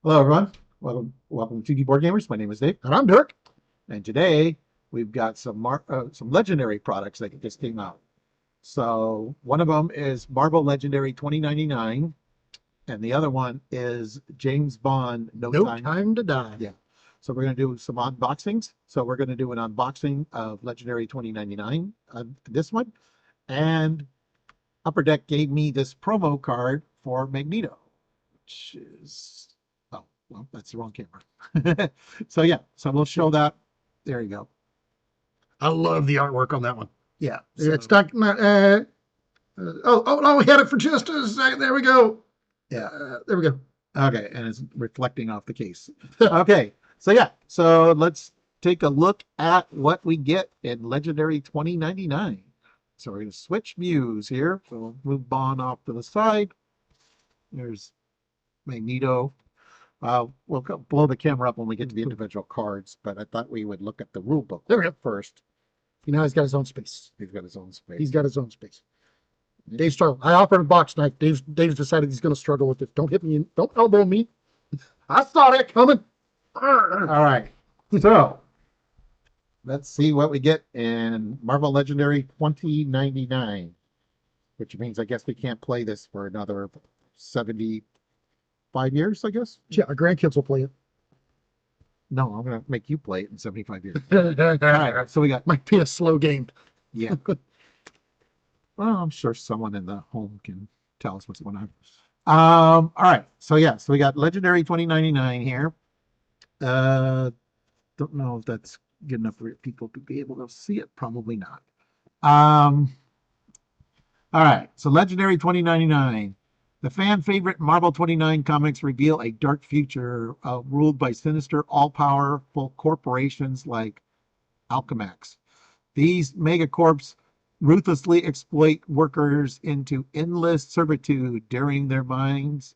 Hello, everyone. Welcome to TV Board Gamers. My name is Dave, And I'm Dirk. and today we've got some legendary products that just came out. So one of them is Marvel Legendary 2099, and the other one is James Bond No No Time. time to die. Yeah. So we're going to do some unboxings. So we're going to do an unboxing of Legendary 2099, this one, and Upper Deck gave me this promo card for Magneto, which is, oh, well, that's the wrong camera. So yeah, so we'll show that. There you go. I love the artwork on that one. Yeah. It's So not. We had it for just a second. There we go. yeah. There we go. Okay, and it's reflecting off the case. Okay. So yeah, so let's take a look at what we get in Legendary 2099. So we're going to switch views here. So we'll move Bond off to the side. There's Magneto. We'll blow the camera up when we get to the individual cards, but I thought we would look at the rule book There we go. first. He's got his own space. He's got his own space. He's got his own space. Dave's struggling. I offered a box knife. Dave's decided he's going to struggle with it. Don't hit me. Don't elbow me. I saw that coming. All right. So let's see what we get in Marvel Legendary 2099, which means I guess we can't play this for another 75 years, I guess. Yeah, our grandkids will play it. No, I'm going to make you play it in 75 years. All right. So we got, Might be a slow game. yeah. Well, I'm sure someone in the home can tell us what's going on. All right. So yeah, so we got Legendary 2099 here. Don't know if that's good enough for people to be able to see it. Probably not. All right. So Legendary 2099. The fan favorite Marvel 29 comics reveal a dark future ruled by sinister, all-powerful corporations like Alchemax. These megacorps ruthlessly exploit workers into endless servitude, dulling their minds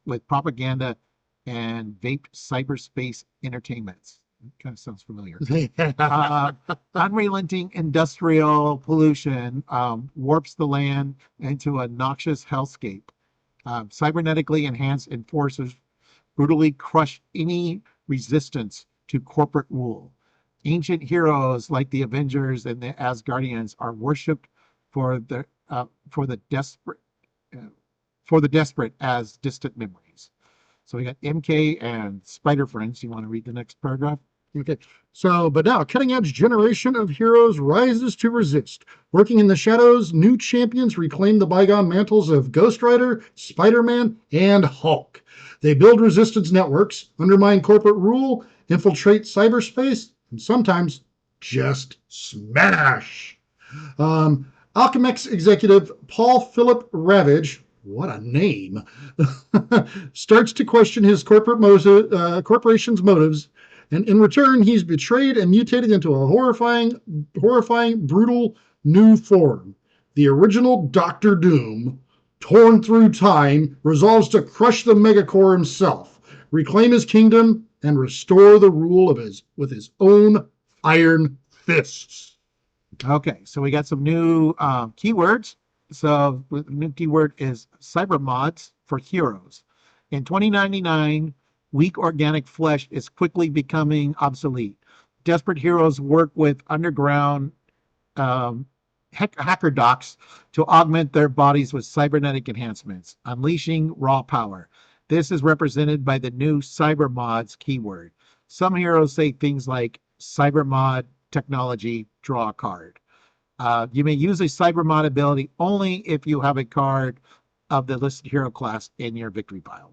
with propaganda and vaped cyberspace entertainments. Kind of sounds familiar. Uh, Unrelenting industrial pollution warps the land into a noxious hellscape. Cybernetically enhanced enforcers brutally crush any resistance to corporate rule. Ancient heroes like the Avengers and the Asgardians are worshipped for the for the desperate as distant memories. So we got MK and Spider Friends. You want to read the next paragraph? Okay. But now, a cutting edge generation of heroes rises to resist. Working in the shadows, new champions reclaim the bygone mantles of Ghost Rider, Spider Man, and Hulk. They build resistance networks, undermine corporate rule, infiltrate cyberspace, and sometimes just smash. Alchemex executive Paul Philip Ravage, what a name, starts to question his corporation's motives, and in return, he's betrayed and mutated into a horrifying, brutal new form. The original Doctor Doom, torn through time, resolves to crush the Megacore himself, reclaim his kingdom, and restore the rule with his own iron fists. Okay, so we got some new keywords. So the new keyword is cyber mods for heroes. In 2099, weak organic flesh is quickly becoming obsolete. Desperate heroes work with underground hacker docs to augment their bodies with cybernetic enhancements, unleashing raw power. This is represented by the new cyber mods keyword. Some heroes say things like cyber mod technology, draw a card. You may use a cyber mod ability only if you have a card of the listed hero class in your victory pile.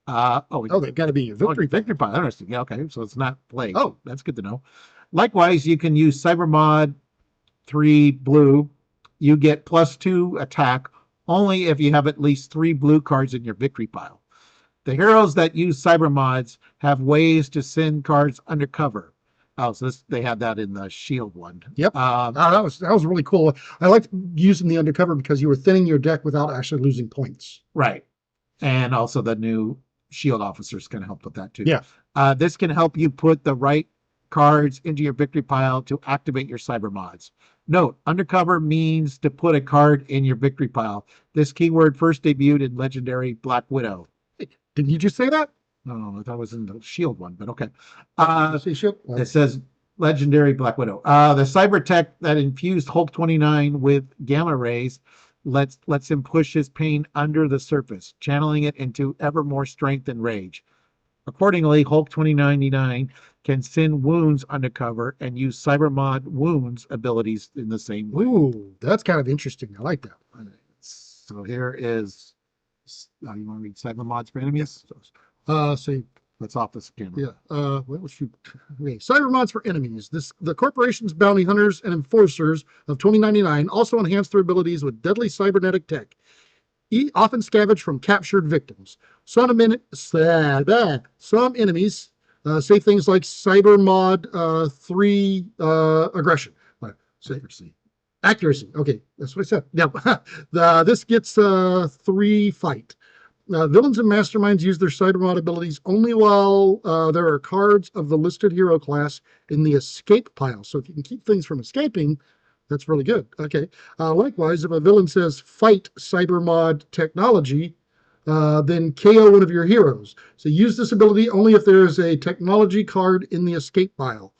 They've got to be your victory. Victory pile. Interesting. Yeah, okay, so it's not plague. Oh, that's good to know. Likewise, you can use cyber mod 3 blue. You get +2 attack only if you have at least 3 blue cards in your victory pile. The heroes that use cyber mods have ways to send cards undercover. Oh, so they have that in the shield one. Yep. That was really cool. I liked using the undercover because you were thinning your deck without actually losing points. Right. And also the new shield officers can help with that too. Yeah. This can help you put the right cards into your victory pile to activate your cyber mods. Note, undercover means to put a card in your victory pile. This keyword first debuted in Legendary Black Widow. Didn't you just say that? No, that was in the Shield one, but okay. See, shit. It says legendary Black Widow. The cyber tech that infused Hulk 29 with gamma rays lets him push his pain under the surface, channeling it into ever more strength and rage. Accordingly, Hulk 2099 can send wounds undercover and use Cybermod wounds abilities in the same way. Ooh, that's kind of interesting. I like that. So here is, you want to read Cybermods for enemies? See, That's off this camera. yeah. Well, shoot. Okay. Cybermods for enemies. The corporation's bounty hunters and enforcers of 2099 also enhance their abilities with deadly cybernetic tech, often scavenged from captured victims. Some enemies say things like Cybermod 3 aggression. Accuracy. Accuracy. Okay, that's what I said. Yeah. This gets 3 fight. Villains and masterminds use their cybermod abilities only while there are cards of the listed hero class in the escape pile. So if you can keep things from escaping, that's really good. Okay. Likewise, if a villain says fight cybermod technology, then KO one of your heroes. So use this ability only if there is a technology card in the escape pile.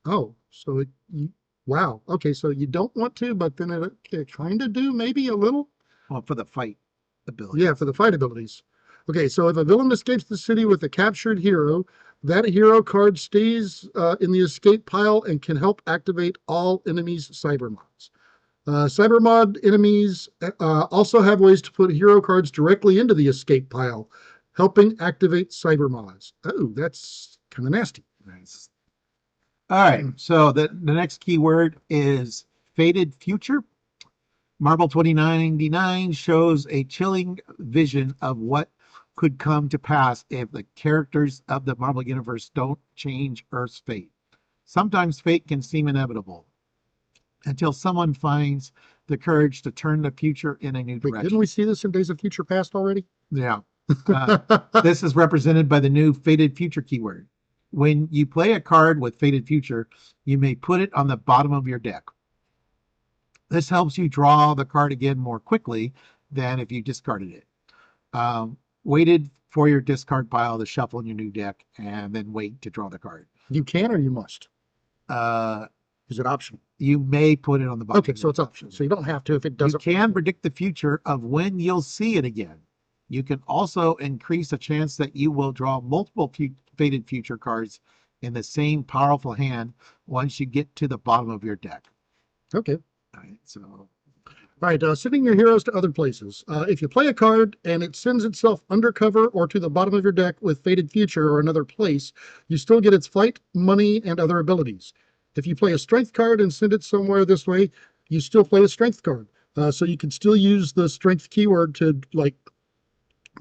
Oh, so wow. Okay, so you don't want to, but then it kind of do, maybe a little. Well, for the fight ability. Yeah, for the fight abilities. Okay, so if a villain escapes the city with a captured hero, that hero card stays in the escape pile and can help activate all enemies' cybermods. Cybermod enemies also have ways to put hero cards directly into the escape pile, helping activate cybermods. Oh, that's kind of nasty. Nice. All right, so the next keyword is faded future. Marvel 2099 shows a chilling vision of what could come to pass if the characters of the Marvel Universe don't change Earth's fate. Sometimes fate can seem inevitable until someone finds the courage to turn the future in a new Wait, direction. didn't we see this in Days of Future Past already? Yeah. This is represented by the new faded future keyword. When you play a card with faded future, you may put it on the bottom of your deck. This helps you draw the card again more quickly than if you discarded it. Waited for your discard pile to shuffle in your new deck and then wait to draw the card. You can or you must? Uh, Is it optional? you may put it on the bottom. Okay, so it's optional. So you don't have to if it doesn't. You can predict the future of when you'll see it again. You can also increase the chance that you will draw multiple faded future cards in the same powerful hand once you get to the bottom of your deck. Okay. All right, so. All right, sending your heroes to other places. If you play a card and it sends itself undercover or to the bottom of your deck with Faded Future or another place, you still get its fight, money, and other abilities. If you play a strength card and send it somewhere this way, you still play a strength card. So you can still use the strength keyword to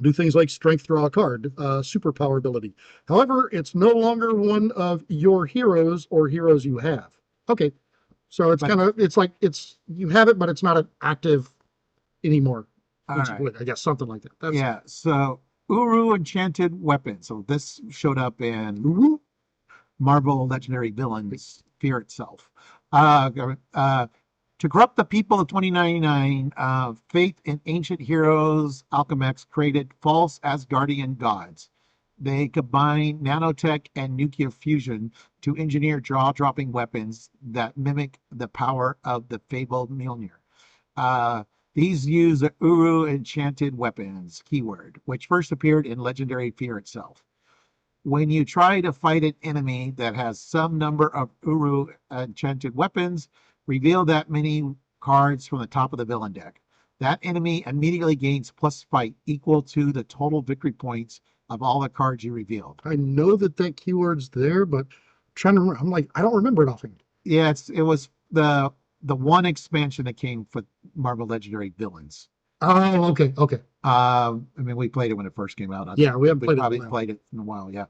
do things like strength draw a card, superpower ability. However, it's no longer one of your heroes or heroes you have. Okay. So it's kind of, you have it, but it's not an active anymore. Would, I guess something like that. Yeah. So Uru enchanted weapon. So this showed up in Marvel Legendary Villains Fear Itself. To corrupt the people of 2099, faith in ancient heroes, Alchemax created false Asgardian gods. They combine nanotech and nuclear fusion to engineer jaw-dropping weapons that mimic the power of the fabled Mjolnir. These use the Uru enchanted weapons keyword, which first appeared in Legendary Fear Itself. When you try to fight an enemy that has some number of Uru enchanted weapons, reveal that many cards from the top of the villain deck. That enemy immediately gains plus fight equal to the total victory points of all the cards you revealed. I know that keyword's there, but I'm trying to remember. I'm like, I don't remember it offhand. Yeah, it was the one expansion that came for Marvel Legendary Villains. Oh, okay. I mean, we played it when it first came out. Yeah, we haven't probably played it in a while. Yeah.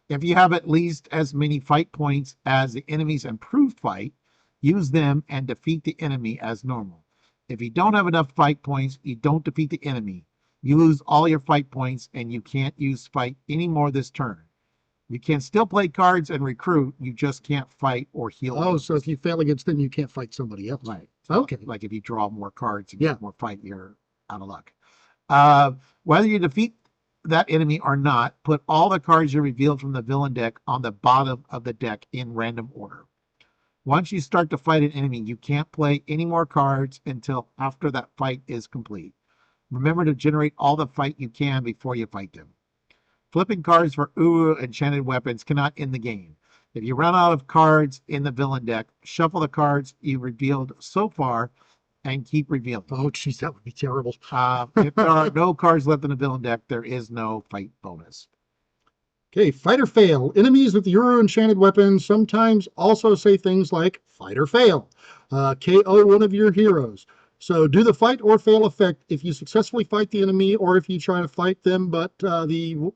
If you have at least as many fight points as the enemy's improved fight, use them and defeat the enemy as normal. If you don't have enough fight points, you don't defeat the enemy. You lose all your fight points and you can't use fight anymore this turn. You can still play cards and recruit, you just can't fight or heal. Oh, so if you fail against them, you can't fight somebody else. Right. Okay. Like if you draw more cards and get more fight, you're out of luck. Whether you defeat that enemy or not, put all the cards you revealed from the villain deck on the bottom of the deck in random order. Once you start to fight an enemy, you can't play any more cards until after that fight is complete. Remember to generate all the fight you can before you fight them. Flipping cards for Uru enchanted weapons cannot end the game. If you run out of cards in the villain deck, shuffle the cards you revealed so far and keep revealing. Oh, geez, that would be terrible. If there are no cards left in the villain deck, there is no fight bonus. Okay, fight or fail. Enemies with Euro enchanted weapons sometimes also say things like fight or fail. KO one of your heroes. So do the fight or fail effect if you successfully fight the enemy or if you try to fight them, but the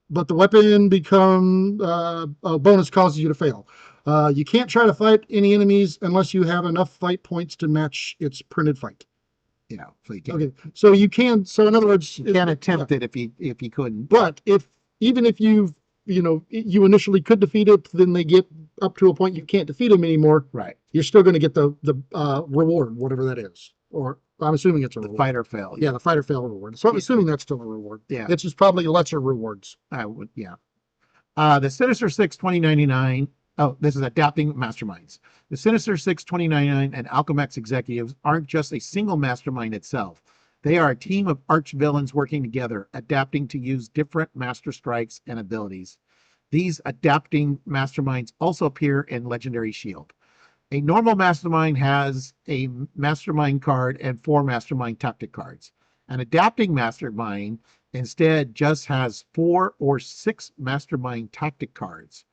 weapon become a bonus causes you to fail. You can't try to fight any enemies unless you have enough fight points to match its printed fight. Yeah, so you can, Okay, so you can. So in other words, you can't attempt it if you couldn't. but even if you initially could defeat it, then they get up to a point you can't defeat them anymore. Right. You're still going to get the reward, whatever that is, or I'm assuming it's a The reward. fight or fail. Yeah, the fight or fail reward. So I'm assuming that's still a reward. Yeah. It's just probably lesser rewards. I would, yeah. The Sinister Six 2099. Oh, this is adapting masterminds. The Sinister Six 2099 and Alchemax executives aren't just a single mastermind itself. They are a team of arch villains working together, adapting to use different master strikes and abilities. These adapting masterminds also appear in Legendary Shield. A normal mastermind has a mastermind card and 4 mastermind tactic cards. An adapting mastermind instead just has 4 or 6 mastermind tactic cards.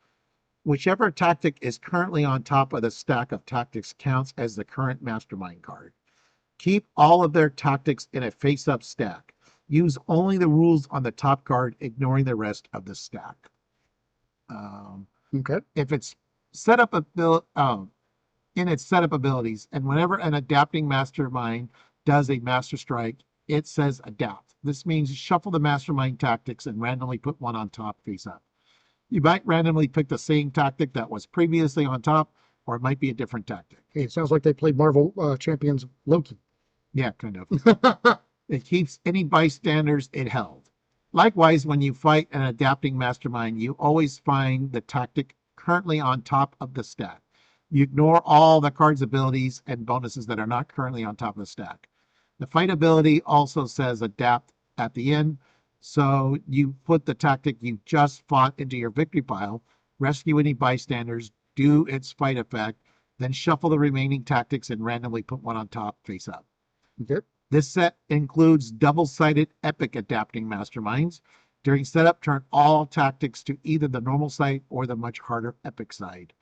Whichever tactic is currently on top of the stack of tactics counts as the current mastermind card. Keep all of their tactics in a face-up stack. Use only the rules on the top card, ignoring the rest of the stack. Okay. If it's set up in its setup abilities, and whenever an adapting mastermind does a master strike, it says adapt. This means shuffle the mastermind tactics and randomly put one on top face up. You might randomly pick the same tactic that was previously on top, or it might be a different tactic. Hey, it sounds like they played Marvel Champions Loki. Yeah, kind of. It keeps any bystanders it held. Likewise, when you fight an adapting mastermind, you always find the tactic currently on top of the stack. You ignore all the card's abilities and bonuses that are not currently on top of the stack. The fight ability also says adapt at the end, so you put the tactic you just fought into your victory pile, rescue any bystanders, do its fight effect, then shuffle the remaining tactics and randomly put one on top face up. Okay. This set includes double-sided epic adapting masterminds. During setup, turn all tactics to either the normal side or the much harder epic side.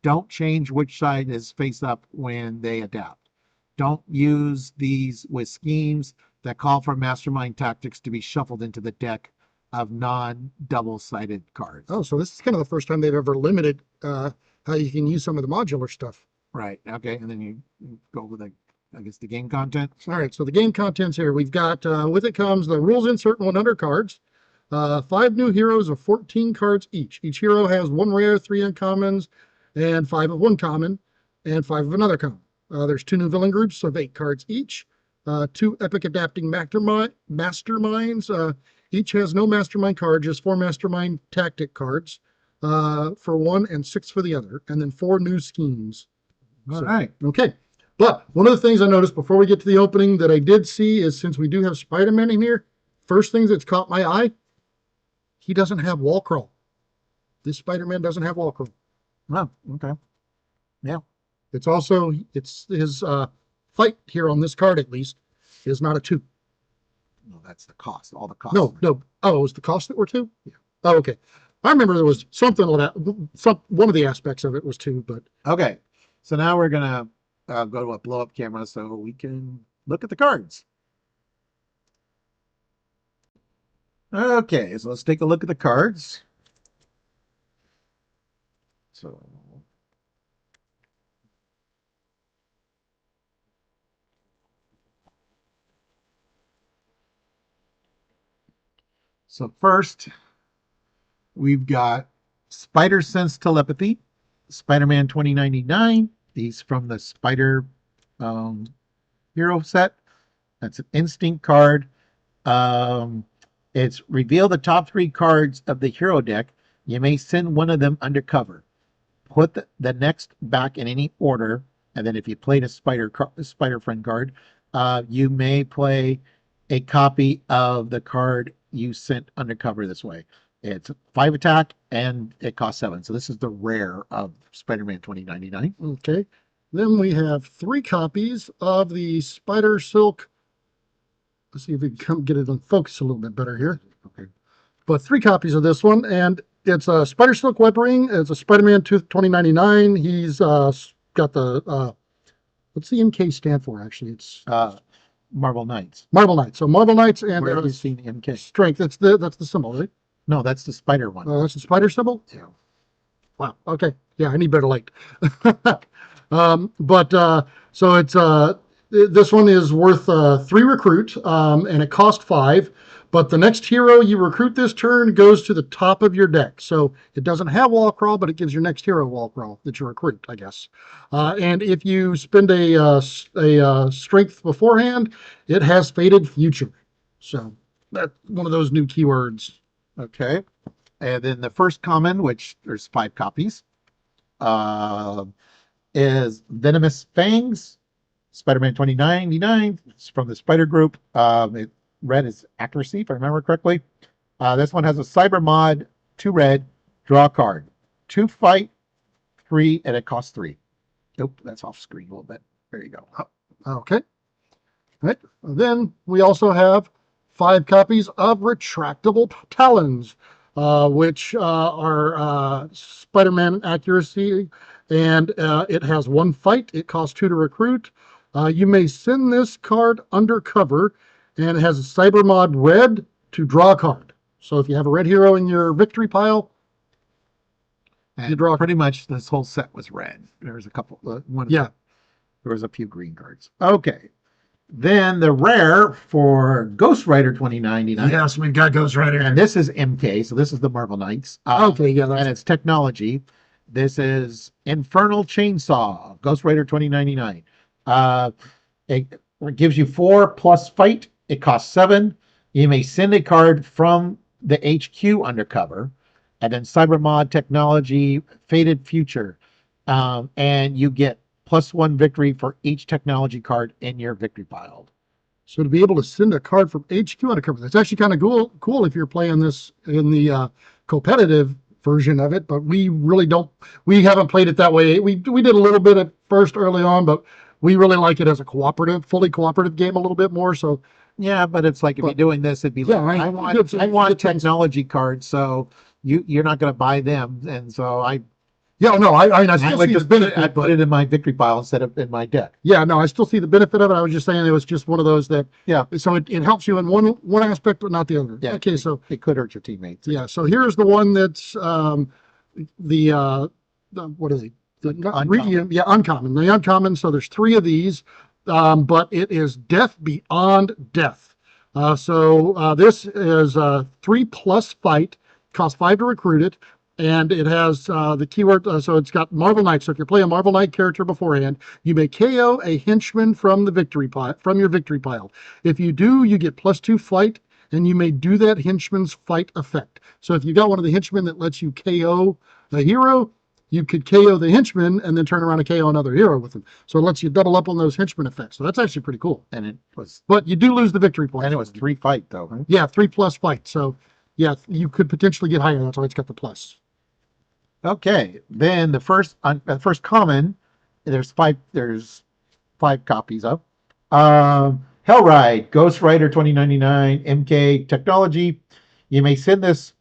Don't change which side is face up when they adapt. Don't use these with schemes that call for mastermind tactics to be shuffled into the deck of non-double-sided cards. Oh, so this is kind of the first time they've ever limited how you can use some of the modular stuff. Right. Okay. And then you go with the game content. All right. So the game contents here, we've got with it comes the rules insert and 100 cards, 5 new heroes of 14 cards each. Each hero has 1 rare, 3 uncommons, and 5 of 1 common, and 5 of another common. There's 2 new villain groups of 8 cards each. 2 epic adapting masterminds. Each has no mastermind card, just 4 mastermind tactic cards for one and 6 for the other, and then 4 new schemes. All right. Okay. But one of the things I noticed before we get to the opening that I did see is, since we do have Spider-Man in here, first things that's caught my eye, he doesn't have wall crawl. This Spider-Man doesn't have wall crawl. Oh, okay. Yeah. It's also, it's his fight here on this card, at least, is not a 2. No, that's the cost. All the costs. No. Oh, it was the cost that were 2? Yeah. Oh, okay. I remember there was something like that. One of the aspects of it was 2, but. Okay. So now we're going to go to a blow-up camera so we can look at the cards. Okay, so let's take a look at the cards. So first, we've got Spider Sense Telepathy, Spider-Man 2099. These from the Spider Hero set. That's an instinct card. Um, it's reveal the top 3 cards of the hero deck. You may send one of them undercover. Put the next back in any order, and then if you played a spider friend card, you may play a copy of the card you sent undercover this way. It's 5 attack and it costs 7. So this is the rare of Spider-Man 2099. Okay. Then we have 3 copies of the Spider Silk. Let's see if we can get it in focus a little bit better here. Okay. But 3 copies of this one, and it's a Spider Silk Web Ring. It's a Spider-Man 2099. He's got the what's the MK stand for? Actually, it's Marvel Knights. Marvel Knights. So Marvel Knights and Where have you seen the MK? strength. That's the symbol, right? No, that's the spider one. Oh, that's the spider symbol. Yeah. Wow. Okay. Yeah, I need better light. So it's this one is worth 3 recruit, and it costs 5. But the next hero you recruit this turn goes to the top of your deck. So it doesn't have wall crawl, but it gives your next hero wall crawl that you recruit, I guess. And if you spend a strength beforehand, it has faded future. So that's one of those new keywords. Okay. And then the first common, which there's 5 copies, is Venomous Fangs, Spider-Man 2099. It's from the Spider Group. Red is accuracy, if I remember correctly. This one has a cyber mod, 2 red, draw a card. 2 fight, 3, and it costs 3. Nope, that's off screen a little bit. There you go. Okay. Right. Then we also have 5 copies of Retractable Talons, which are Spider-Man accuracy, and it has 1 fight. It costs 2 to recruit. You may send this card undercover, and it has a Cyber Mod red to draw a card. So if you have a red hero in your victory pile, you draw. Pretty much this whole set was red. There was a couple. There was a few green cards. Okay. Then the rare for Ghost Rider 2099. Yes, we've got Ghost Rider. And this is MK, so this is the Marvel Knights. Okay, yeah. And it's technology. This is Infernal Chainsaw, Ghost Rider 2099. It gives you 4 plus fight. It costs 7. You may send a card from the HQ undercover, and then Cyber Mod technology, Faded Future, and you get +1 victory for each technology card in your victory pile. So to be able to send a card from HQ undercover, that's actually kind of cool if you're playing this in the competitive version of it, but we haven't played it that way. We did a little bit at first early on, but we really like it as a fully cooperative game a little bit more. So yeah, but it's like if you're doing this, it'd be like, I want technology cards, so you're not going to buy them, and so I still see the benefit. I put it in my victory pile instead of in my deck. Yeah, no, I still see the benefit of it. I was just saying it was just one of those that So it helps you in one aspect, but not the other. Yeah. Okay, so it could hurt your teammates. Yeah. So here's the one that's the what are they? Uncommon. Uncommon. The uncommon. So there's 3 of these, but it is Death Beyond Death. This is 3 plus fight, costs 5 to recruit it, and it has the keyword. So it's got Marvel Knight. So if you're playing a Marvel Knight character beforehand, you may KO a henchman from your victory pile. If you do, you get +2 fight, and you may do that henchman's fight effect. So if you got one of the henchmen that lets you KO a hero, you could KO the henchman and then turn around and KO another hero with them. So it lets you double up on those henchman effects. So that's actually pretty cool. But you do lose the victory point. And it was 3 fight though, right? Yeah, 3 plus fight. So yeah, you could potentially get higher. That's why it's got the plus. Okay. Then the first common, there's 5 copies of. Hellride, Ghost Rider 2099, MK technology. You may send this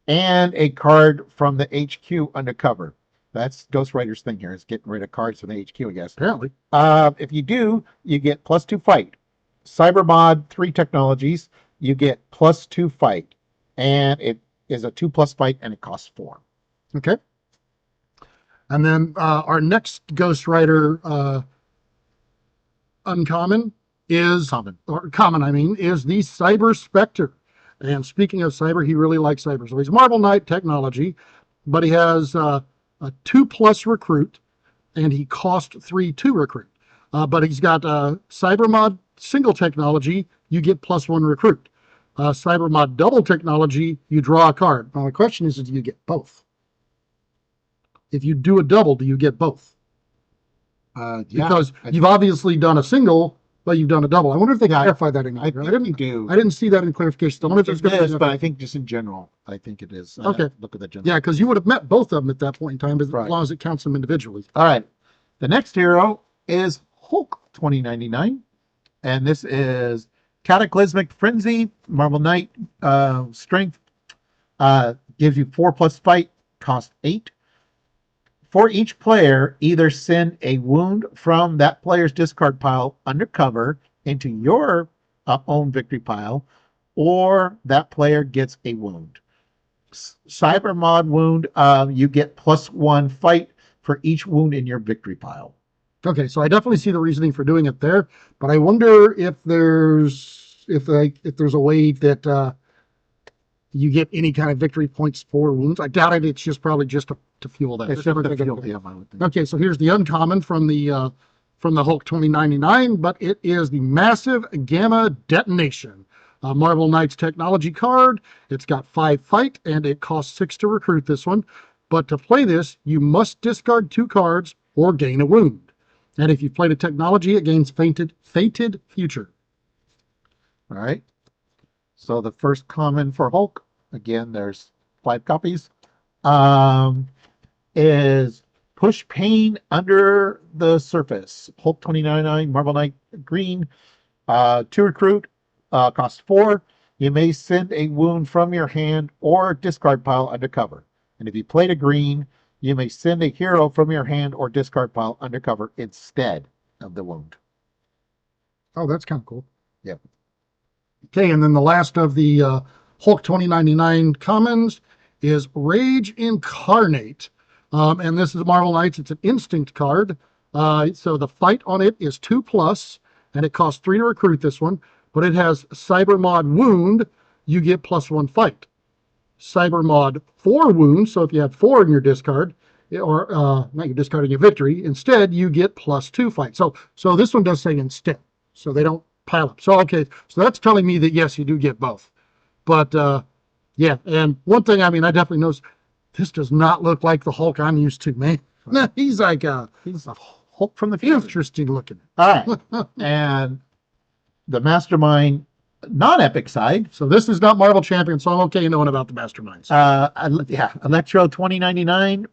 and a card from the HQ undercover. That's Ghost Rider's thing here, is getting rid of cards from the HQ, I guess. Apparently. If you do, you get +2 fight. Cyber Mod, 3 technologies, you get +2 fight. And it is a 2 plus fight, and it costs 4. Okay. And then our next Ghost Rider uncommon is common, is the Cyber Spectre. And speaking of cyber, he really likes cyber. So he's Marvel Knight technology, but he has a 2 plus recruit, and he cost 3 to recruit. But he's got Cyber Mod single technology. You get +1 recruit. Cyber Mod double technology, you draw a card. Now the question is do you get both? If you do a double, do you get both? Yeah, Because you've obviously done a single, but you've done a double. I wonder if they clarified that in I here. think you do. I didn't see that in clarification. I wonder if It there's is, but I think just in general, I think it is. Okay. Look at the general. Yeah, because you would have met both of them at that point in time, as Right. long as it counts them individually. All right. The next hero is Hulk 2099. And this is Cataclysmic Frenzy, Marvel Knight, strength, gives you 4+ fight, cost 8. For each player, either send a wound from that player's discard pile undercover into your own victory pile, or that player gets a wound. Cyber mod wound, you get +1 fight for each wound in your victory pile. Okay, so I definitely see the reasoning for doing it there, but I wonder if there's a way that you get any kind of victory points for wounds. I doubt it. It's just probably just to fuel that. It's just to fuel him, I would think. Okay, so here's the uncommon from the Hulk 2099, but it is the Massive Gamma Detonation. Marvel Knights technology card. It's got 5 fight and it costs 6 to recruit this one. But to play this, you must discard 2 cards or gain a wound. And if you played a technology, it gains Fated Future. All right. So the first common for Hulk, again, there's 5 copies, is Push Pain Under the Surface. Hulk 2099, Marvel Knight green, 2 recruit, cost 4. You may send a wound from your hand or discard pile undercover. And if you played a green, you may send a hero from your hand or discard pile undercover instead of the wound. Oh, that's kind of cool. Yep. Okay, and then the last of the Hulk 2099 commons is Rage Incarnate. And this is Marvel Knights. It's an instinct card. So the fight on it is 2+, and it costs 3 to recruit this one. But it has Cyber Mod Wound. You get +1 fight. Cyber Mod 4 Wound. So if you have 4 in your discard, or not your discard in your victory, instead you get +2 fight. So this one does say instead. So they don't pile up. So okay, so that's telling me that yes, you do get both. But yeah, and one thing, I mean, I definitely noticed this does not look like the Hulk I'm used to, man. No, he's like he's a Hulk from the future. Interesting looking. All right. And the Mastermind non-epic side. So this is not Marvel Champion, so I'm okay knowing about the Masterminds. Yeah, Electro 2099.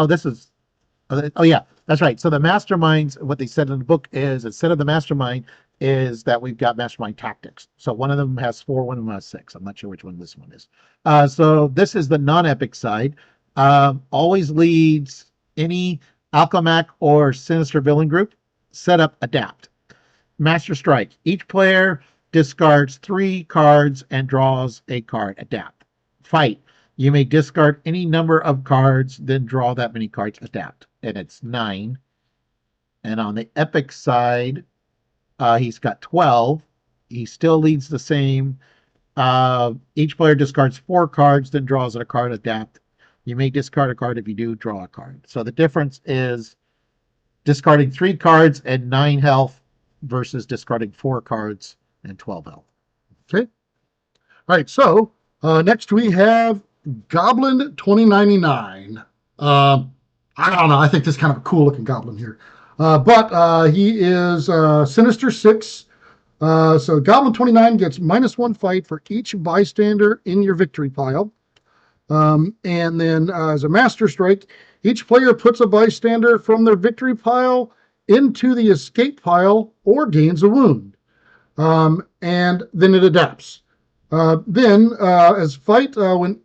This is. Oh yeah, that's right. So the Masterminds, what they said in the book is instead of the Mastermind, is that we've got Mastermind Tactics. So one of them has 4, one of them has 6. I'm not sure which one this one is. So this is the non-epic side. Always leads any Alchemac or Sinister villain group. Set up, adapt. Master Strike. Each player discards 3 cards and draws a card. Adapt. Fight. You may discard any number of cards, then draw that many cards. Adapt. And it's 9. And on the epic side, he's got 12. He still leads the same. Each player discards 4 cards, then draws a card. Adapt. You may discard a card. If you do, draw a card. So the difference is discarding 3 cards and 9 health versus discarding 4 cards and 12 health. Okay. All right. So next we have Goblin 2099. I don't know. I think this is kind of a cool looking goblin here. But he is Sinister 6. So Goblin 29 gets -1 fight for each bystander in your victory pile. And then as a Master Strike, each player puts a bystander from their victory pile into the escape pile or gains a wound. And then it adapts. Then as fight, when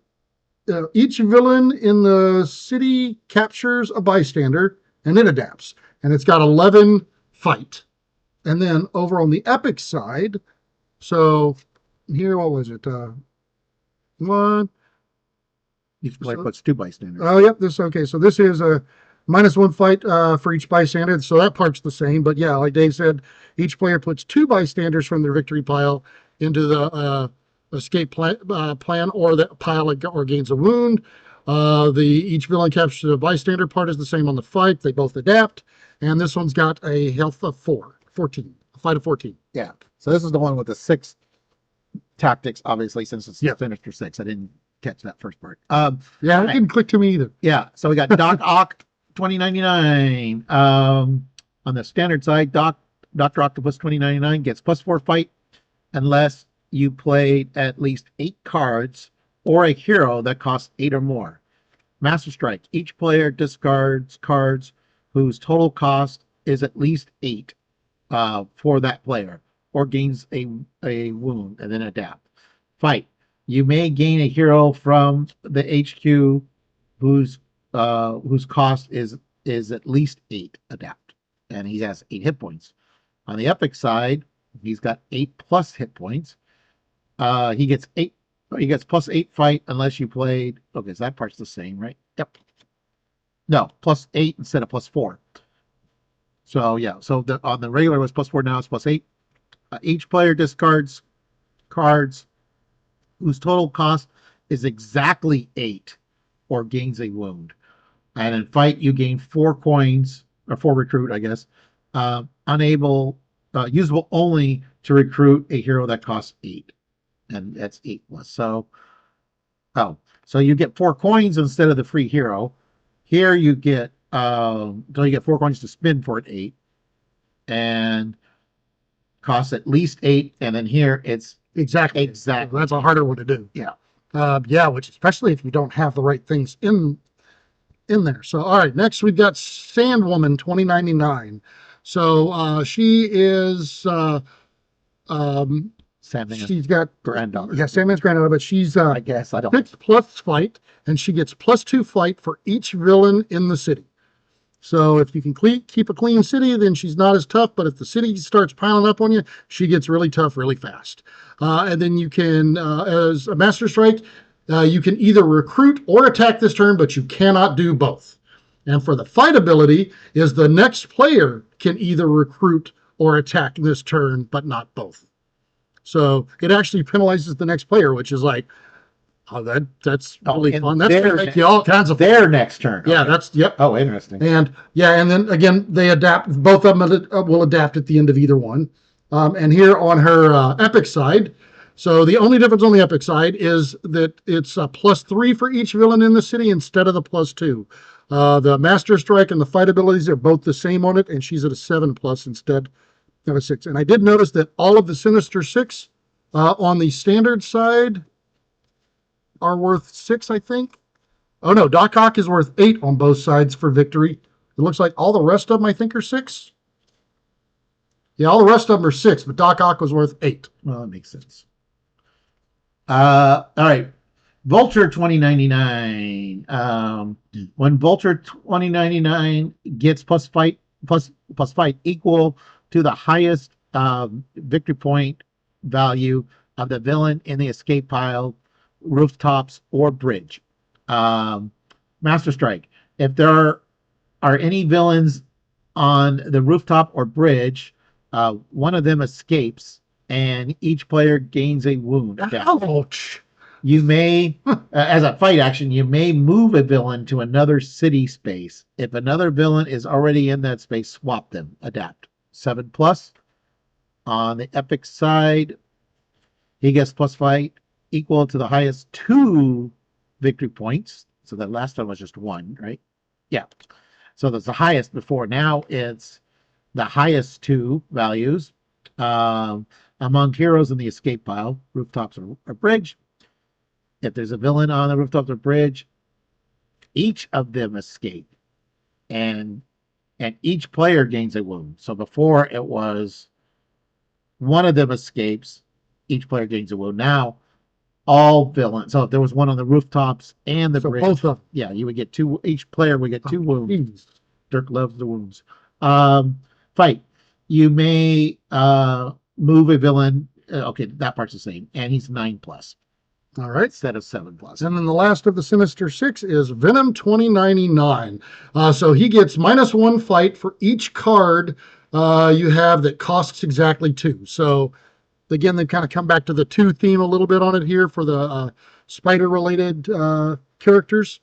each villain in the city captures a bystander, and it adapts. And it's got 11 fight. And then over on the epic side, so here, what was it? 1. Each player puts 2 bystanders. Oh, yep. Okay. So this is a -1 fight for each bystander. So that part's the same. But yeah, like Dave said, each player puts 2 bystanders from their victory pile into the escape plan or the pile or gains a wound. Each villain captures a bystander part is the same on the fight. They both adapt. And this one's got a health of 14, a fight of 14. Yeah. So this is the one with the 6 tactics, obviously, since it's Yeah. Sinister Six. I didn't catch that first part. Yeah, it right. didn't click to me either. Yeah, so we got Doc Ock 2099. On the standard side, Doctor Octopus 2099 gets +4 fight unless you played at least 8 cards or a hero that costs 8 or more. Master Strike. Each player discards cards whose total cost is at least 8 for that player, or gains a wound and then adapt. Fight. You may gain a hero from the HQ whose cost is at least 8 adapt, and he has 8 hit points. On the epic side, he's got 8 plus hit points. He gets 8. He gets +8 fight unless you played. Okay, so that part's the same, right? Yep. No, +8 instead of +4. So yeah, so on the regular was +4. Now it's +8. Each player discards cards whose total cost is exactly 8 or gains a wound. And in fight, you gain 4 coins, or 4 recruit, I guess. Usable only to recruit a hero that costs 8. And that's 8 plus. So you get 4 coins instead of the free hero. Here you get, so you get 4 coins to spin for an 8. And costs at least 8. And then here it's Exactly. That's a harder one to do. Yeah. Yeah, which especially if you don't have the right things in there. So, all right, next we've got Sandwoman 2099. So she is Sandman's she's got granddaughter. Yeah, Sandman's granddaughter, but she's I guess I don't. 6 plus fight, and she gets +2 fight for each villain in the city. So if you can keep a clean city, then she's not as tough. But if the city starts piling up on you, she gets really tough really fast. And then you can, as a Master Strike, you can either recruit or attack this turn, but you cannot do both. And for the fight ability is the next player can either recruit or attack this turn, but not both. So it actually penalizes the next player, which is like, oh, that's really fun. That's going to make you all kinds of fun. Their next turn. Yeah, okay. Yep. Oh, interesting. And yeah, and then again, they adapt. Both of them will adapt at the end of either one. And here on her epic side, so the only difference on the epic side is that it's a +3 for each villain in the city instead of the +2. The Master Strike and the fight abilities are both the same on it, and she's at a 7+ instead of a 6. And I did notice that all of the Sinister Six on the standard side are worth 6, I think. Oh no, Doc Ock is worth 8 on both sides for victory. It looks like all the rest of them, I think, are 6. Yeah, all the rest of them are 6, but Doc Ock was worth 8. Well, that makes sense. All right. Vulture 2099. When Vulture 2099 gets plus fight equal to the highest victory point value of the villain in the escape pile, rooftops, or bridge. Master Strike. If there are any villains on the rooftop or bridge, one of them escapes, and each player gains a wound. Ouch! You may, as a fight action, you may move a villain to another city space. If another villain is already in that space, swap them. Adapt. 7+. On the epic side, he gets plus fight equal to the highest 2 victory points. So the last one was just 1, right? Yeah. So that's the highest before. Now it's the highest 2 values among heroes in the escape pile, rooftops or bridge. If there's a villain on the rooftop or bridge, each of them escape, and each player gains a wound. So before it was one of them escapes, each player gains a wound. Now all villains. So if there was one on the rooftops and the bridge, both of them. Yeah, you would get 2. Each player would get 2 wounds. Geez. Dirk loves the wounds. Fight. You may move a villain. Okay, that part's the same, and he's 9+. All right. Instead of 7+. And then the last of the Sinister Six is Venom 2099. So he gets -1 fight for each card you have that costs exactly 2. So again, they've kind of come back to the 2 theme a little bit on it here for the spider-related characters.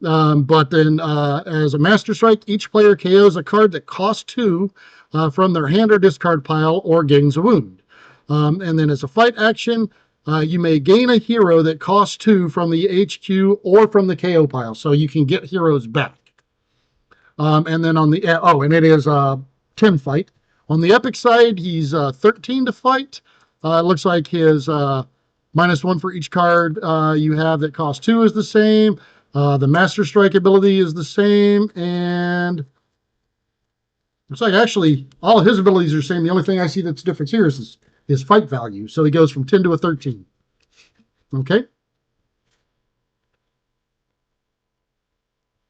But then as a Master Strike, each player KOs a card that costs 2 from their hand or discard pile or gains a wound. And then as a fight action, You may gain a hero that costs 2 from the HQ or from the KO pile, so you can get heroes back. And then on the and it is 10 fight. On the epic side, he's 13 to fight. It looks like his -1 for each card you have that costs 2 is the same. The Master Strike ability is the same, and it's like actually all of his abilities are the same. The only thing I see that's different here is his fight value. So he goes from 10 to a 13. Okay.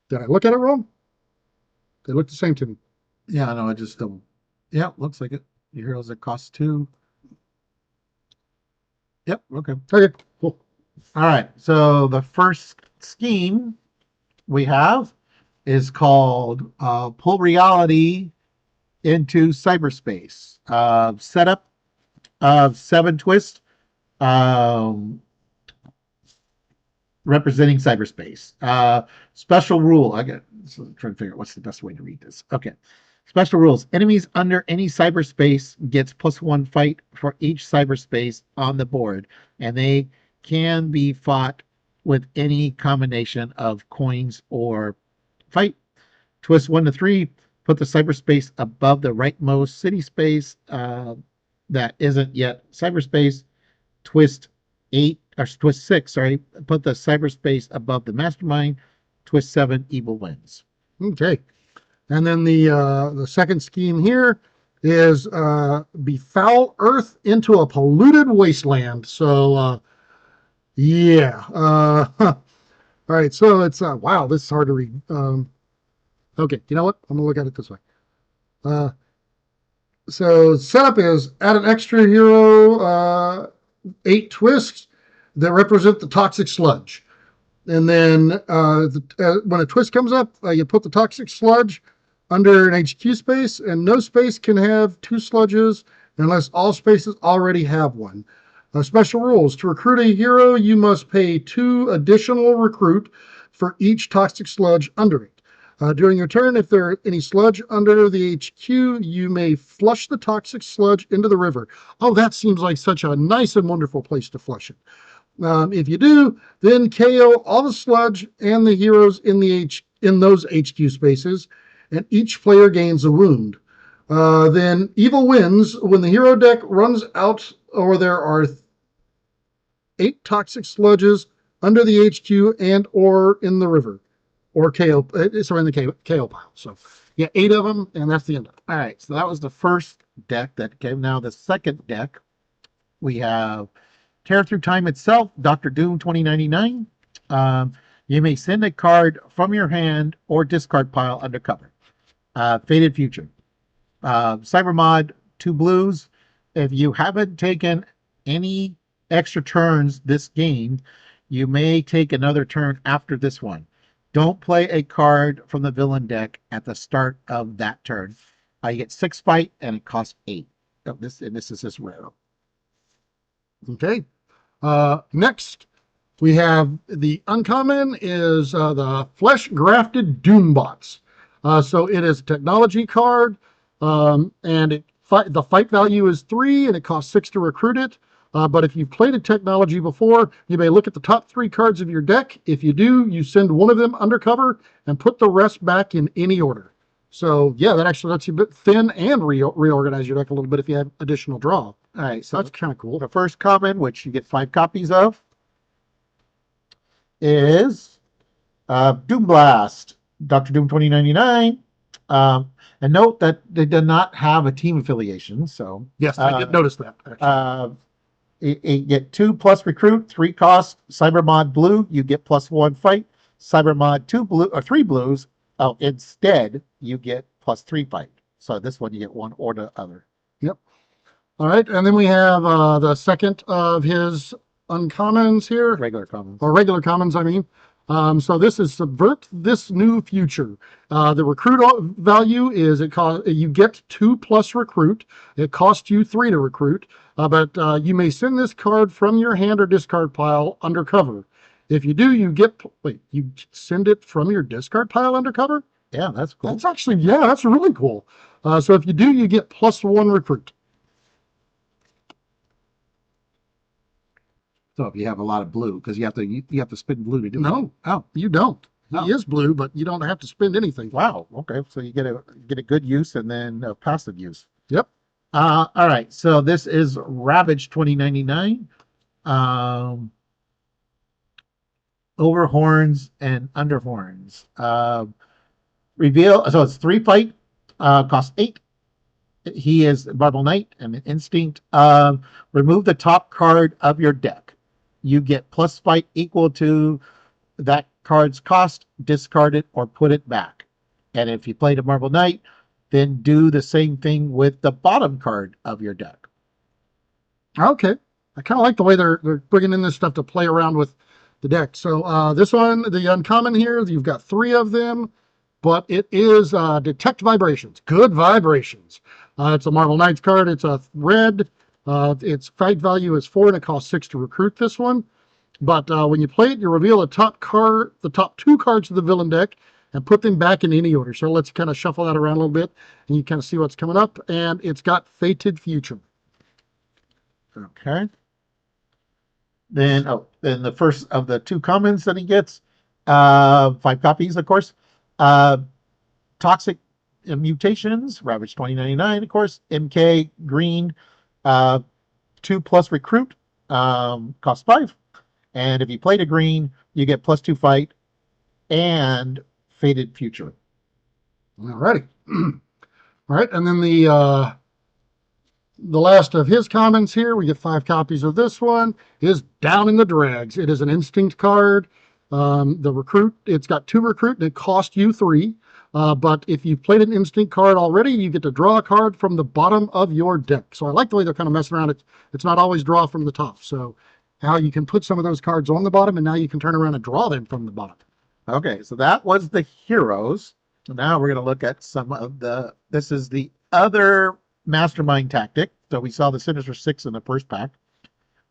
Did I look at it wrong? They look the same to me. Yeah, no, I just don't. Yeah, looks like it. Your heroes that cost 2. Yep, okay. Okay, cool. All right. So the first scheme we have is called Pull Reality into Cyberspace. Setup of 7 twists um, representing cyberspace. Special rule. I'm trying to figure out what's the best way to read this. Okay. Special rules. Enemies under any cyberspace gets +1 fight for each cyberspace on the board, and they can be fought with any combination of coins or fight. Twist 1 to 3. Put the cyberspace above the rightmost city space that isn't yet cyberspace. Twist 8 or twist 6. Sorry. Put the cyberspace above the mastermind. Twist 7. Evil wins. Okay. And then the second scheme here is befoul Earth into a polluted wasteland. So yeah. All right. So it's wow. This is hard to read. Okay. You know what? I'm gonna look at it this way. So setup is add an extra hero, 8 twists that represent the toxic sludge. And then when a twist comes up, you put the toxic sludge under an HQ space, and no space can have 2 sludges unless all spaces already have one. Special rules. To recruit a hero, you must pay 2 additional recruit for each toxic sludge under it. During your turn, if there are any sludge under the HQ, you may flush the toxic sludge into the river. Oh, that seems like such a nice and wonderful place to flush it. If you do, then KO all the sludge and the heroes in those HQ spaces, and each player gains a wound. Then evil wins when the hero deck runs out or there are 8 toxic sludges under the HQ and or in the river, or KO. Sorry, in the KO pile. So yeah, 8 of them, and that's the end of it. All right, so that was the first deck that came. Now the second deck, we have Tear Through Time itself, Dr. Doom 2099. You may send a card from your hand or discard pile under cover. Faded Future. Cyber Mod, 2 blues. If you haven't taken any extra turns this game, you may take another turn after this one. Don't play a card from the villain deck at the start of that turn. You get 6 fight and it costs 8. This is just rare. Okay. Next, we have the uncommon is the Flesh Grafted Doombots. So it is a technology card, and the fight value is 3, and it costs 6 to recruit it. But if you've played a technology before, you may look at the top 3 cards of your deck. If you do, you send one of them undercover and put the rest back in any order. So yeah, that actually lets you thin and reorganize your deck a little bit if you have additional draw. All right, so that's kind of cool. The first common, which you get 5 copies of, is Doom Blast, Dr. Doom 2099. And note that they did not have a team affiliation. So yes, I did notice that. You get 2+ recruit, 3 cost. Cyber Mod blue, you get +1 fight. Cyber Mod 2 blue or 3 blues. Instead, you get +3 fight. So this one you get 1 or the other. Yep. All right, and then we have the second of his uncommons here. Regular commons. Or regular commons, I mean. So this is Subvert This New Future. The recruit value is you get 2+ recruit. It costs you 3 to recruit, but you may send this card from your hand or discard pile undercover. If you do, you send it from your discard pile undercover? Yeah, that's cool. That's actually, yeah, that's really cool. So if you do, you get +1 recruit. So if you have a lot of blue, because you have to spin blue to do it. No, Oh, you don't. no. He is blue, but you don't have to spend anything. Wow. Okay. So you get a good use and then a passive use. Yep. All right. So this is Ravage 2099. Um, Overhorns and underhorns. Reveal. So it's 3 fight. Costs 8. He is Marble Knight and an instinct. Remove the top card of your deck. You get plus fight equal to that card's cost. Discard it or put it back. And if you played a Marble Knight, then do the same thing with the bottom card of your deck. Okay. I kind of like the way they're bringing in this stuff to play around with the deck. So this one, the uncommon here, you've got 3 of them, but it is Detect Vibrations. Good vibrations. It's a Marble Knights card. It's a red. Its fight value is 4, and it costs 6 to recruit this one. But when you play it, you reveal the top 2 cards of the villain deck, and put them back in any order. So let's kind of shuffle that around a little bit, and you kind of see what's coming up. And it's got Fated Future. Okay. Then the first of the 2 commons that he gets, 5 copies, of course. Toxic Mutations, Ravage 2099, of course. MK green, 2+ recruit, cost 5. And if you played a green, you get +2 fight and Fated Future. Alrighty. All right, and then the last of his commons here, we get 5 copies of this one, is Down in the Drags. It is an instinct card. The recruit, it's got 2 recruit, and it costs you 3. But if you've played an instinct card already, you get to draw a card from the bottom of your deck. So I like the way they're kind of messing around. It's not always draw from the top. So how you can put some of those cards on the bottom, and now you can turn around and draw them from the bottom. Okay, so that was the heroes. Now we're going to look at this is the other mastermind tactic. So we saw the Sinister 6 in the first pack.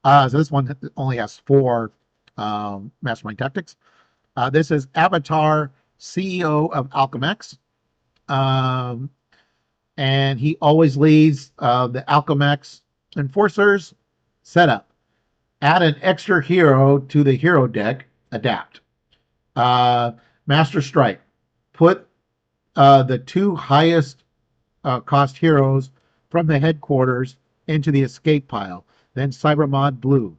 So this one only has 4 mastermind tactics. This is Avatar, CEO of Alchemex. And he always leads the Alchemex Enforcers setup. Add an extra hero to the hero deck, adapt. Master Strike. Put the 2 highest cost heroes from the headquarters into the escape pile. Then Cybermod Blue.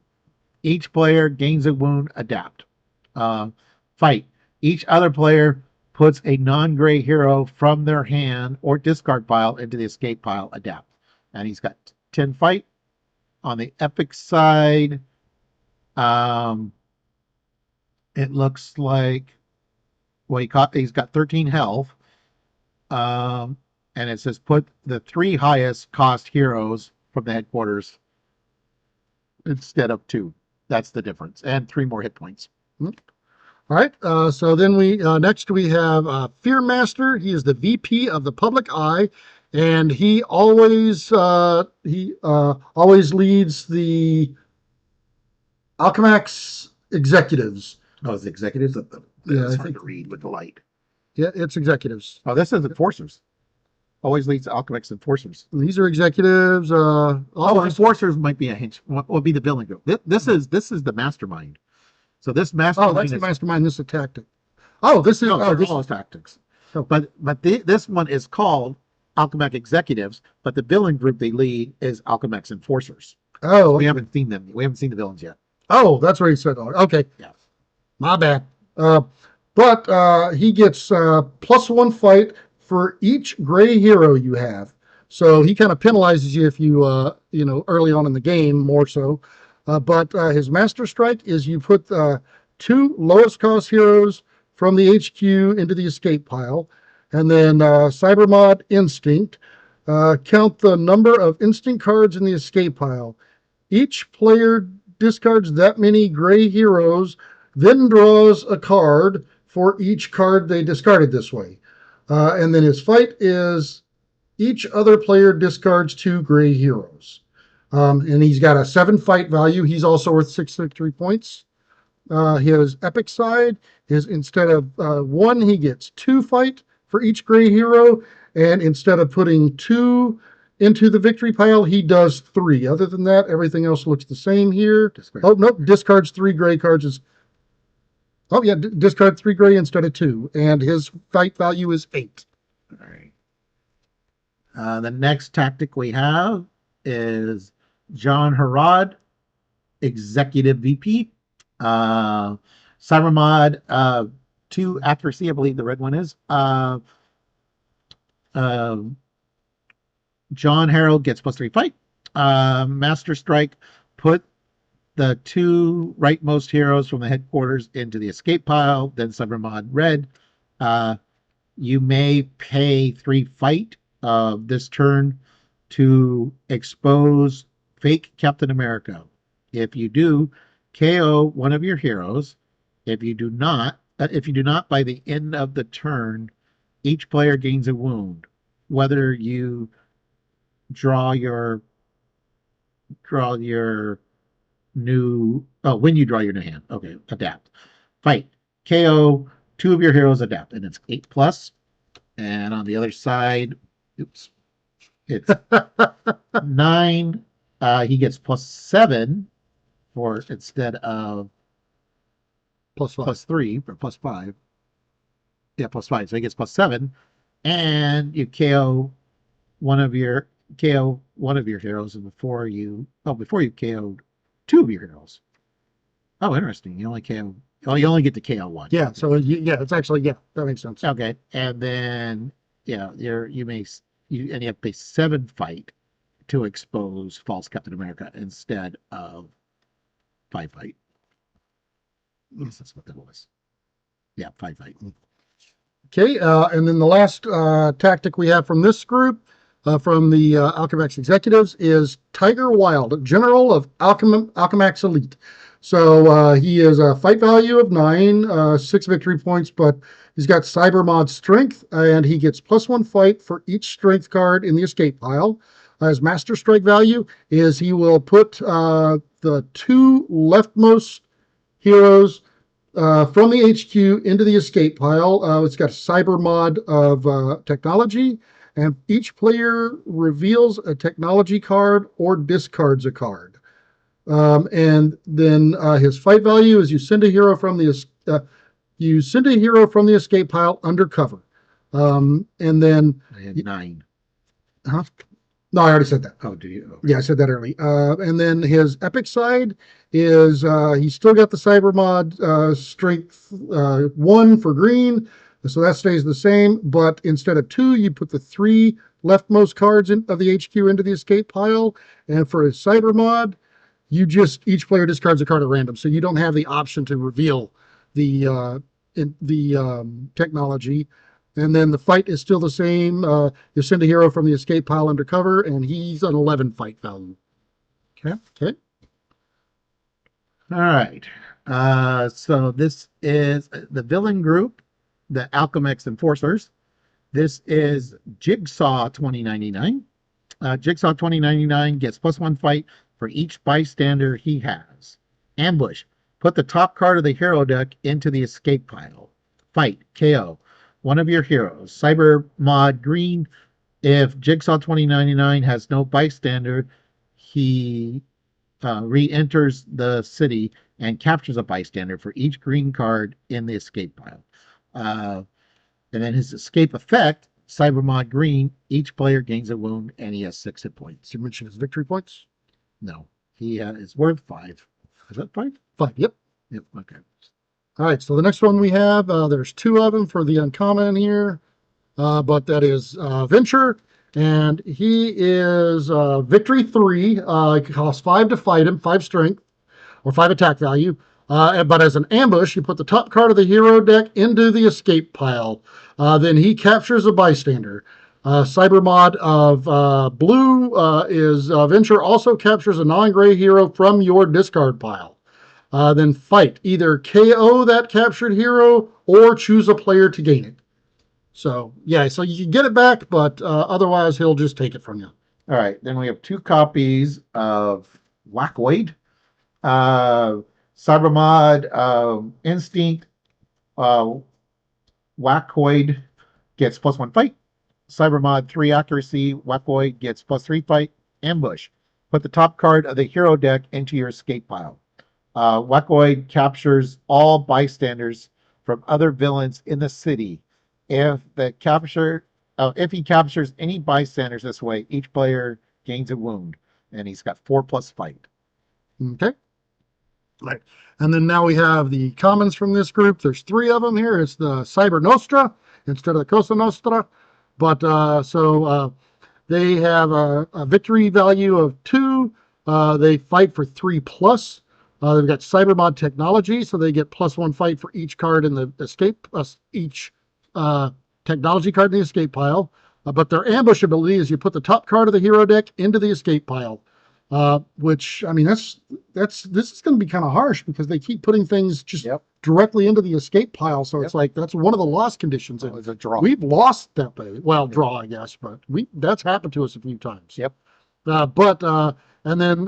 Each player gains a wound, adapt. Fight. Each other player puts a non-gray hero from their hand or discard pile into the escape pile, adapt. And he's got 10 fight. On the epic side, it looks like, well, he's got 13 health. And it says put the 3 highest cost heroes from the headquarters instead of 2. That's the difference. And 3 more hit points. All right. So then next we have Fearmaster. He is the VP of the Public Eye, and he always leads the Alchemax executives. Oh, it's executives? It's hard to read with the light. Yeah, it's executives. Oh, this is Enforcers. Always leads to Alchemax Enforcers. These are executives. Enforcers might be a hint. Will be the villain group. This is the mastermind. So this mastermind. Oh, that's the mastermind. This is a tactic. Oh, this is this is tactics. Oh. But this one is called Alchemax Executives, but the villain group they lead is Alchemax Enforcers. Oh, we haven't seen them. We haven't seen the villains yet. Oh, that's what he said. Okay. Yes. My bad. But he gets +1 fight for each gray hero you have. So he kind of penalizes you if you, early on in the game more so. But his Master Strike is you put 2 lowest cost heroes from the HQ into the escape pile. And then Cybermod Instinct. Count the number of instinct cards in the escape pile. Each player discards that many gray heroes, then draws a card for each card they discarded this way. And then his fight is each other player discards 2 gray heroes. And he's got a 7 fight value. He's also worth 6 victory points. His epic side is instead of 1, he gets 2 fight for each gray hero. And instead of putting 2 into the victory pile, he does 3. Other than that, everything else looks the same here. Discard. Oh, nope. Discards 3 gray cards. Oh, yeah. Discard 3 gray instead of 2. And his fight value is 8. All right. The next tactic we have is John Harrod, Executive VP. Cybermod 2 accuracy, I believe the red one is. John Harold gets +3 fight. Master Strike, put the 2 rightmost heroes from the headquarters into the escape pile. Then Cybermod red. You may pay 3 fight this turn to expose fake Captain America. If you do, KO one of your heroes. If you do not, by the end of the turn, each player gains a wound. Whether you draw your new when you draw your new hand. Okay, adapt. Fight. KO 2 of your heroes adapt, and it's 8+. And on the other side, oops, it's 9. He gets +7 for instead of +5. +3 or +5. Yeah, +5. So he gets +7, and you one of your KO one of your heroes, and before you KO 2 of your heroes. Oh, interesting. You only KO. Oh, you only get to KO 1. Yeah. So it's actually that makes sense. Okay, and then you have to pay 7 fight to expose false Captain America instead of 5 fight. Yes, that's what that was. Yeah, 5 fight. Okay, and then the last tactic we have from this group, from the Alchemax executives, is Tiger Wild, General of Alchemax Elite. So he is a fight value of 9, 6 victory points, but he's got Cybermod Strength, and he gets +1 fight for each strength card in the escape pile. His Master Strike value is he will put the 2 leftmost heroes from the HQ into the escape pile. It's got a cyber mod of technology, and each player reveals a technology card or discards a card. And then his fight value is you send a hero from the escape pile under cover. And then I had 9. huh? No, I already said that. Oh, do you? Yeah, I said that early. And then his epic side is he's still got the cyber mod strength 1 for green, so that stays the same. But instead of 2, you put the 3 leftmost cards of the HQ into the escape pile. And for his cyber mod, each player discards a card at random, so you don't have the option to reveal the technology. And then the fight is still the same. You send a hero from the escape pile under cover, and he's an 11 fight value. Okay. All right. So this is the villain group, the Alchemax Enforcers. This is Jigsaw 2099. Jigsaw 2099 gets +1 fight for each bystander he has. Ambush. Put the top card of the hero deck into the escape pile. Fight. KO one of your heroes. Cyber mod green. If Jigsaw 2099 has no bystander, he re-enters the city and captures a bystander for each green card in the escape pile. And then his escape effect, Cyber mod green, each player gains a wound and he has 6 hit points. Did you mention his victory points? No, he is worth 5. Is that 5? 5, yep. Yep, okay. All right, so the next one we have, there's 2 of them for the uncommon here, but that is Venture, and he is victory 3. It costs 5 to fight him, 5 strength, or 5 attack value. But as an ambush, you put the top card of the hero deck into the escape pile. Then he captures a bystander. Cyber mod of blue is Venture also captures a non-gray hero from your discard pile. Then fight. Either KO that captured hero or choose a player to gain it. So, yeah, so you can get it back, but otherwise he'll just take it from you. All right, then we have 2 copies of Wackoid. Cybermod Instinct. Wackoid gets +1 fight. Cyber Mod 3 accuracy. Wakoid gets +3 fight. Ambush. Put the top card of the hero deck into your escape pile. Wakoid captures all bystanders from other villains in the city. If he captures any bystanders this way, each player gains a wound, and he's got 4+ fight. Okay. Right. And then now we have the commons from this group. There's 3 of them here. It's the Cyber Nostra instead of the Cosa Nostra. But they have a victory value of 2. They fight for 3+. They've got Cyber Mod technology, so they get +1 fight for each card in the escape, each technology card in the escape pile. But their ambush ability is you put the top card of the hero deck into the escape pile. Which, I mean, this is going to be kind of harsh because they keep putting things just directly into the escape pile. So it's like that's one of the loss conditions. It's a draw. We've lost that way. Well, draw, I guess, but that's happened to us a few times. Yep. And then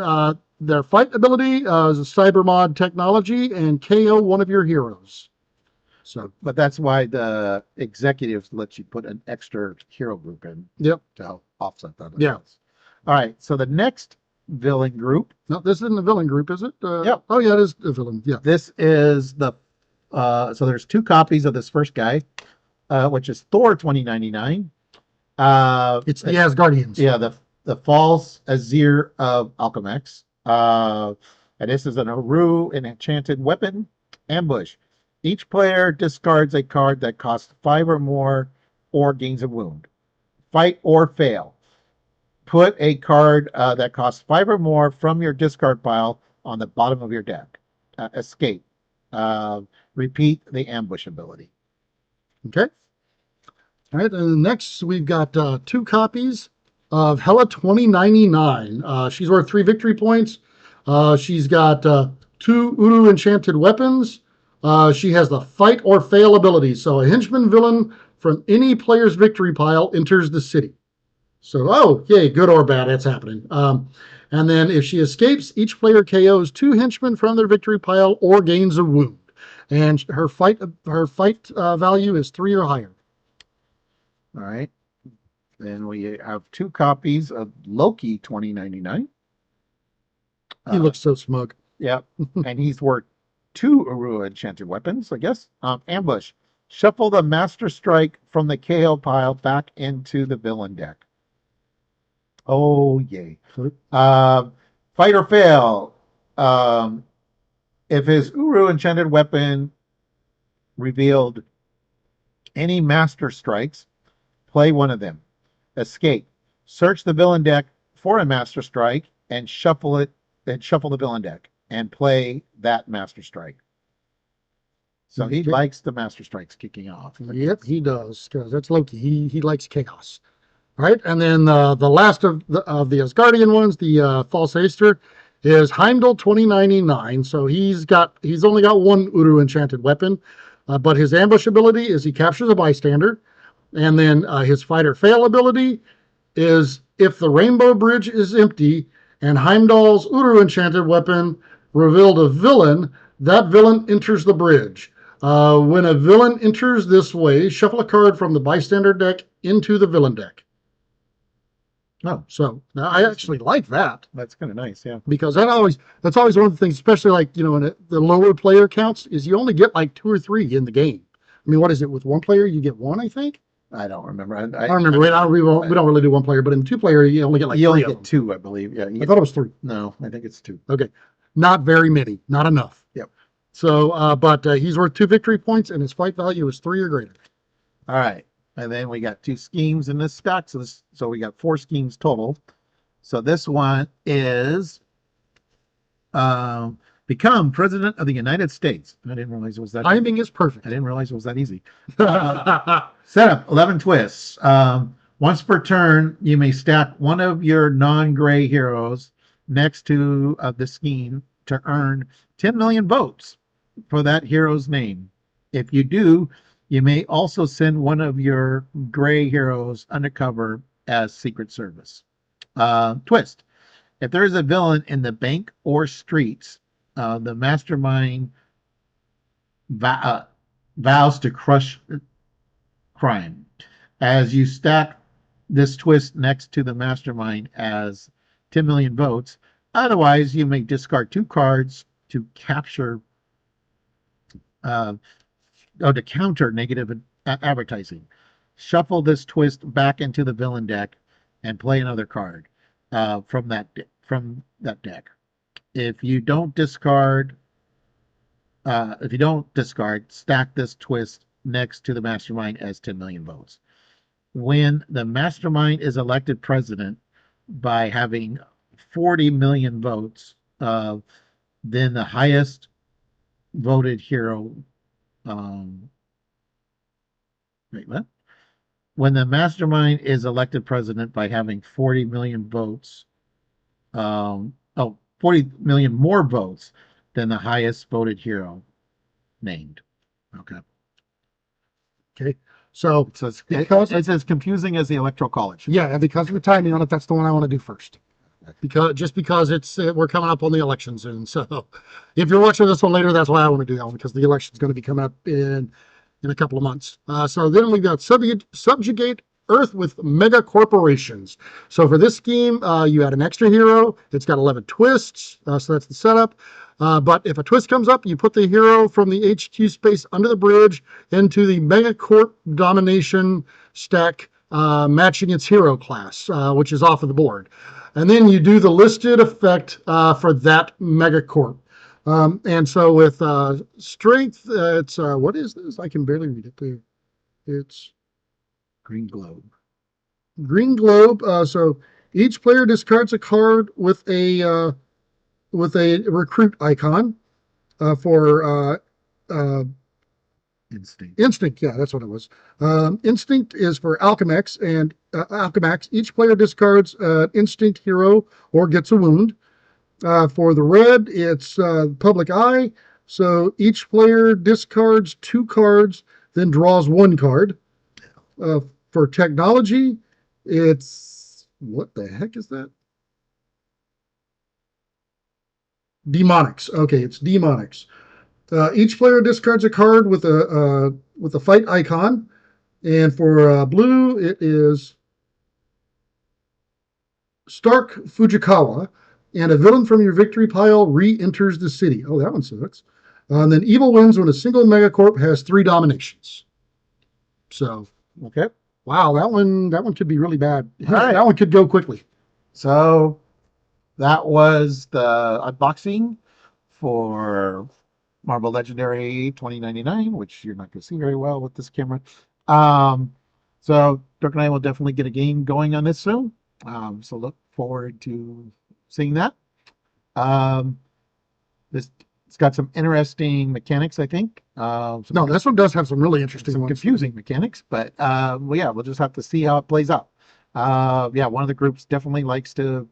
their fight ability is a Cyber Mod technology and KO one of your heroes. So, but that's why the executives let you put an extra hero group in. Yep. To help offset that. Yeah. All right. So the next villain group. No, this isn't the villain group, is it? Yep. Oh, yeah, it is the villain. Yeah. This is the. So there's 2 copies of this first guy, which is Thor 2099. It's the Asgardians. Yeah, the false Azir of Alchemex. And this is an Aru, an enchanted weapon. Ambush. Each player discards a card that costs 5 or more or gains a wound. Fight or fail. Put a card that costs 5 or more from your discard pile on the bottom of your deck. Escape. Repeat the ambush ability. Okay. All right, and next we've got 2 copies of Hela 2099. She's worth 3 victory points. She's got 2 Uru enchanted weapons. She has the fight or fail ability. So a henchman villain from any player's victory pile enters the city. So, oh, yay, good or bad, it's happening. And then if she escapes, each player KOs 2 henchmen from their victory pile or gains a wound. And her fight value is 3 or higher. All right. Then we have 2 copies of Loki 2099. He looks so smug. Yeah. And he's worth 2 Aru enchanted weapons, I guess. Ambush. Shuffle the Master Strike from the KO pile back into the villain deck. Oh, yay. Fight or fail. If his Uru enchanted weapon revealed any Master Strikes, play one of them. Escape. Search the villain deck for a Master Strike and shuffle the villain deck and play that Master Strike. So he likes the Master Strikes kicking off. Yep, he does, because that's Loki. He likes chaos. All right, and then the last of the Asgardian ones, the False Aster, is Heimdall 2099. So he's only got 1 Uru enchanted weapon, but his ambush ability is he captures a bystander, and then his fight or fail ability is if the Rainbow Bridge is empty and Heimdall's Uru enchanted weapon revealed a villain, that villain enters the bridge. When a villain enters this way, shuffle a card from the bystander deck into the villain deck. Oh, so now I actually like that. That's kind of nice, yeah. Because that's always one of the things, especially like, in the lower player counts, is you only get like 2 or 3 in the game. I mean, what is it? With 1 player, you get 1, I think? I don't remember. I don't remember. We don't really do 1 player, but in 2 player, you only get like 3 only of get them. 2, I believe. Yeah. I thought it was 3. No, I think it's 2. Okay. Not very many. Not enough. Yep. So, but he's worth 2 victory points, and his fight value is 3 or greater. All right. And then we got 2 schemes in this stack. So we got 4 schemes total. So this one is become president of the United States. I didn't realize it was that. Timing is perfect. I didn't realize it was that easy. Setup 11 twists. Once per turn, you may stack one of your non-gray heroes next to the scheme to earn 10 million votes for that hero's name. If you do, you may also send one of your gray heroes undercover as Secret Service. Twist. If there is a villain in the bank or streets, the mastermind vows to crush crime. As you stack this twist next to the mastermind as 10 million votes. Otherwise, you may discard 2 cards to capture uh, to counter negative advertising. Shuffle this twist back into the villain deck and play another card from that deck. If you don't discard, stack this twist next to the mastermind as 10 million votes. When the mastermind is elected president by having 40 million votes, then the highest voted hero. Wait, what? When the mastermind is elected president by having 40 million votes, 40 million more votes than the highest voted hero named. Okay. Okay. So it's as confusing as the Electoral College. Yeah, and because of the timing on it, that's the one I want to do first. Because it's we're coming up on the election soon. So if you're watching this one later, that's why I want to do that one, because the election's going to be coming up in a couple of months. So then we've got subjugate Earth with mega corporations. So for this scheme, you add an extra hero. It's got 11 twists, so that's the setup. But if a twist comes up, you put the hero from the HQ space under the bridge into the megacorp domination stack, matching its hero class, which is off of the board. And then you do the listed effect for that megacorp. And so with strength, it's what is this? I can barely read it there. It's Green Globe. Green Globe. So each player discards a card with a recruit icon for Instinct. Instinct, yeah, that's what it was. Instinct is for Alchemax, and Alchemax, each player discards an Instinct hero or gets a wound. For the red, it's Public Eye, so each player discards 2 cards, then draws 1 card. For technology, it's, what the heck is that? Demonics. Okay, it's Demonics. Each player discards a card with a fight icon, and for blue, it is Stark Fujikawa, and a villain from your victory pile re-enters the city. Oh, that one sucks. And then evil wins when a single megacorp has 3 dominations. So, okay. Wow, that one could be really bad. Right. That one could go quickly. So that was the unboxing for Marvel Legendary 2099, which you're not going to see very well with this camera. So Dirk and I will definitely get a game going on this soon. So look forward to seeing that. It's got some interesting mechanics, I think. No, this one does have some really interesting ones. Confusing mechanics, but we'll just have to see how it plays out. One of the groups definitely likes to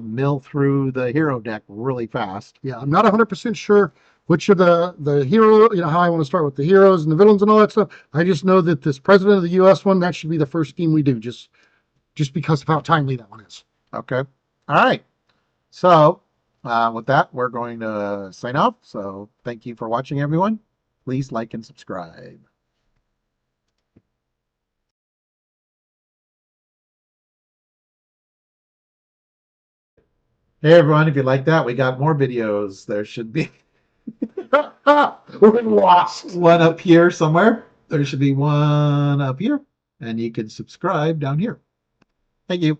mill through the hero deck really fast. Yeah, I'm not 100% sure which of the hero, how I want to start with the heroes and the villains and all that stuff. I just know that this President of the U.S. one, that should be the first game we do, just because of how timely that one is. Okay. All right. So with that, we're going to sign off. So thank you for watching, everyone. Please like and subscribe. Hey, everyone, if you like that, we got more videos. There should be We're lost. one up here somewhere. There should be one up here, and you can subscribe down here. Thank you.